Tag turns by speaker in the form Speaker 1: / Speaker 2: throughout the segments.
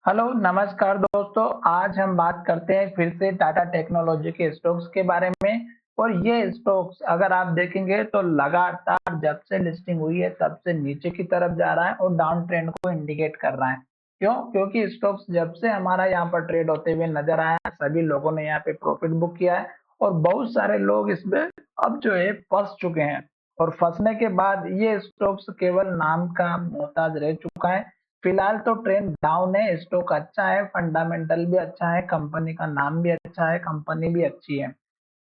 Speaker 1: Hello नमस्कार दोस्तों। आज हम बात करते हैं फिर से टाटा टेक्नोलॉजी के स्टॉक्स के बारे में। और ये स्टॉक्स अगर आप देखेंगे तो लगातार जब से लिस्टिंग हुई है तब से नीचे की तरफ जा रहा है और डाउन ट्रेंड को इंडिकेट कर रहा है। क्यों? क्योंकि स्टॉक्स जब से हमारा यहाँ पर ट्रेड होते हुए नजर आया, सभी लोगों ने यहाँ पे प्रॉफिट बुक किया है और बहुत सारे लोग इसमें अब जो है फंस चुके हैं। और फंसने के बाद ये स्टॉक्स केवल नाम का मोहताज रह चुका है। फिलहाल तो ट्रेंड डाउन है, स्टॉक अच्छा है, फंडामेंटल भी अच्छा है, कंपनी का नाम भी अच्छा है, कंपनी भी अच्छी है।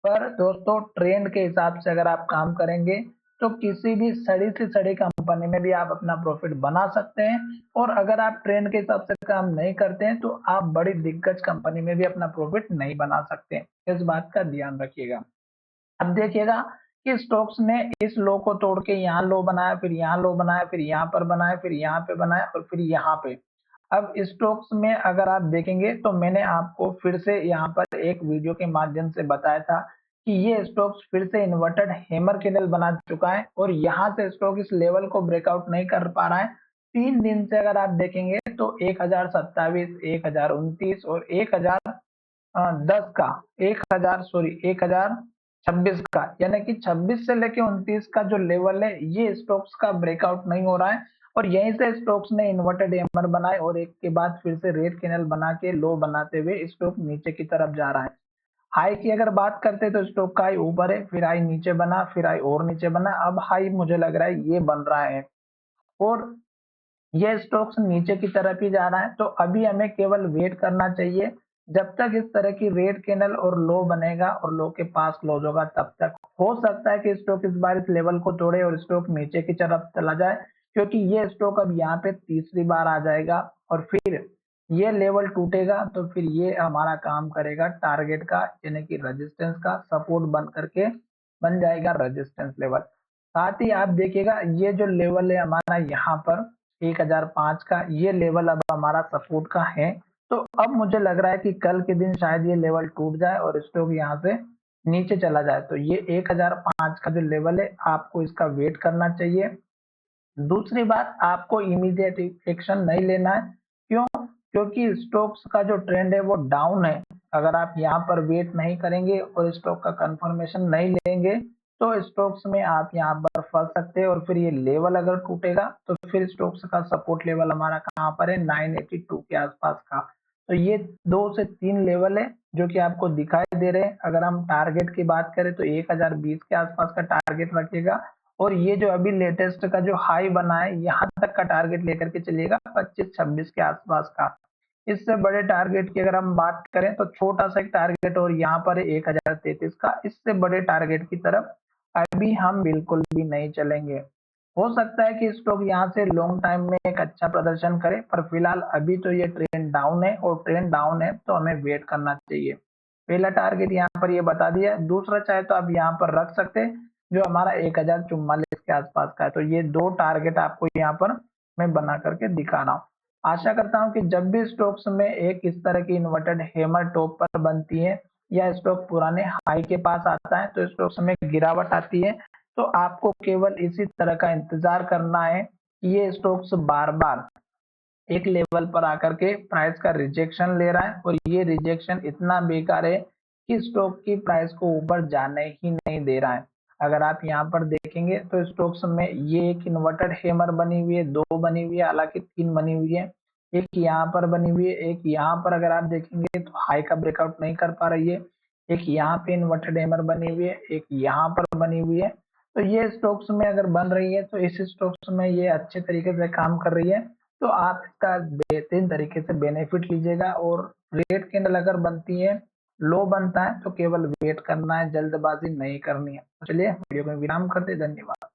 Speaker 1: पर दोस्तों ट्रेंड के हिसाब से अगर आप काम करेंगे तो किसी भी सड़ी से सड़ी कंपनी में भी आप अपना प्रॉफिट बना सकते हैं। और अगर आप ट्रेंड के हिसाब से काम नहीं करते हैं तो आप बड़ी दिग्गज कंपनी में भी अपना प्रॉफिट नहीं बना सकते। इस बात का ध्यान रखिएगा। अब देखिएगा कि स्टोक्स ने इस लो को तोड़ के यहाँ लो बनाया, फिर यहाँ लो बनाया, फिर यहाँ पर बनाया, फिर यहाँ पे बनाया और फिर यहाँ पे। अब स्टोक्स में अगर आप देखेंगे तो मैंने आपको फिर से यहाँ पर एक वीडियो के माध्यम से बताया था कि ये स्टोक्स फिर से इन्वर्टेड हैमर कैंडल बना चुका है और यहाँ से स्टॉक इस लेवल को ब्रेकआउट नहीं कर पा रहा है। 3 दिन से अगर आप देखेंगे तो 1027, 1029 और 1010 का 1026 का, यानी कि 26 से लेके 29 का जो लेवल है ये स्टॉक्स का ब्रेकआउट नहीं हो रहा है। और यहीं से स्टॉक्स ने इन्वर्टेड हैमर बनाए और एक के बाद फिर से रेड कैंडल बना के लो बनाते हुए स्टॉक नीचे की तरफ जा रहा है। हाई की अगर बात करते हैं तो स्टॉक का हाई ऊपर है, फिर हाई नीचे बना, फिर हाई और नीचे बना, अब हाई मुझे लग रहा है ये बन रहा है। और ये स्टॉक्स नीचे की तरफ ही जा रहा है, तो अभी हमें केवल वेट करना चाहिए जब तक इस तरह की रेड कैंडल और लो बनेगा और लो के पास क्लोज होगा तब तक। हो सकता है कि स्टॉक इस बार इस लेवल को तोड़े और स्टॉक नीचे की तरफ चला जाए, क्योंकि ये स्टॉक अब यहाँ पे तीसरी बार आ जाएगा और फिर ये लेवल टूटेगा तो फिर ये हमारा काम करेगा टारगेट का, यानी कि रेजिस्टेंस का, सपोर्ट बन करके बन जाएगा रेजिस्टेंस लेवल। साथ ही आप देखिएगा ये जो लेवल है हमारा यहाँ पर 1005 का, ये लेवल अब हमारा सपोर्ट का है। तो अब मुझे लग रहा है कि कल के दिन शायद ये लेवल टूट जाए और स्टॉक यहाँ से नीचे चला जाए। तो ये 1005 का जो लेवल है आपको इसका वेट करना चाहिए। दूसरी बात, आपको इमीडिएट एक्शन नहीं लेना है। क्यों? क्योंकि स्टॉक्स का जो ट्रेंड है वो डाउन है। अगर आप यहाँ पर वेट नहीं करेंगे और स्टॉक का कंफर्मेशन नहीं लेंगे तो स्टॉक्स में आप यहाँ पर फंस सकते हैं और फिर ये लेवल अगर टूटेगा तो फिर स्टॉक्स का सपोर्ट लेवल हमारा कहाँ पर है, 982 के आसपास का। तो ये 2 से 3 लेवल है जो कि आपको दिखाई दे रहे हैं। अगर हम टारगेट की बात करें तो 1020 के आसपास का टारगेट रखिएगा और ये जो अभी लेटेस्ट का जो हाई बना है यहाँ तक का टारगेट लेकर के चलिएगा, 25-26 के आसपास का। इससे बड़े टारगेट की अगर हम बात करें तो छोटा सा एक टारगेट और यहाँ पर है 1033 का। इससे बड़े टारगेट की तरफ अभी हम बिल्कुल भी नहीं चलेंगे। हो सकता है कि स्टॉक यहाँ से लॉन्ग टाइम में एक अच्छा प्रदर्शन करे, पर फिलहाल अभी तो ये ट्रेंड डाउन है और ट्रेंड डाउन है तो हमें वेट करना चाहिए। पहला टारगेट यहाँ पर ये बता दिया, दूसरा चाहे तो आप यहाँ पर रख सकते हैं जो हमारा 1044 के आसपास का है। तो ये 2 टारगेट आपको यहाँ पर मैं बना करके दिखा रहा हूँ। आशा करता हूँ कि जब भी स्टॉक्स में एक इस तरह की इन्वर्टेड हैमर टॉप पर बनती है या स्टॉक पुराने हाई के पास आता है तो स्टॉक्स में गिरावट आती है, तो आपको केवल इसी तरह का इंतजार करना है कि ये स्टॉक्स बार बार एक लेवल पर आकर के प्राइस का रिजेक्शन ले रहा है और ये रिजेक्शन इतना बेकार है कि स्टॉक की प्राइस को ऊपर जाने ही नहीं दे रहा है। अगर आप यहाँ पर देखेंगे तो स्टॉक्स में ये एक इन्वर्टेड हैमर बनी हुई है, 2 बनी हुई है, हालांकि 3 बनी हुई है। एक यहाँ पर बनी हुई है, एक यहाँ पर अगर आप देखेंगे तो हाई का ब्रेकआउट नहीं कर पा रही है, एक यहाँ पे इन्वर्टेड हैमर बनी हुई है, एक यहाँ पर बनी हुई है। तो ये स्टॉक्स में अगर बन रही है तो इस स्टॉक्स में ये अच्छे तरीके से काम कर रही है, तो आप इसका बेहतरीन तरीके से बेनिफिट लीजिएगा। और रेड कैंडल अगर बनती है, लो बनता है तो केवल वेट करना है, जल्दबाजी नहीं करनी है। तो चलिए वीडियो में विराम करते, धन्यवाद।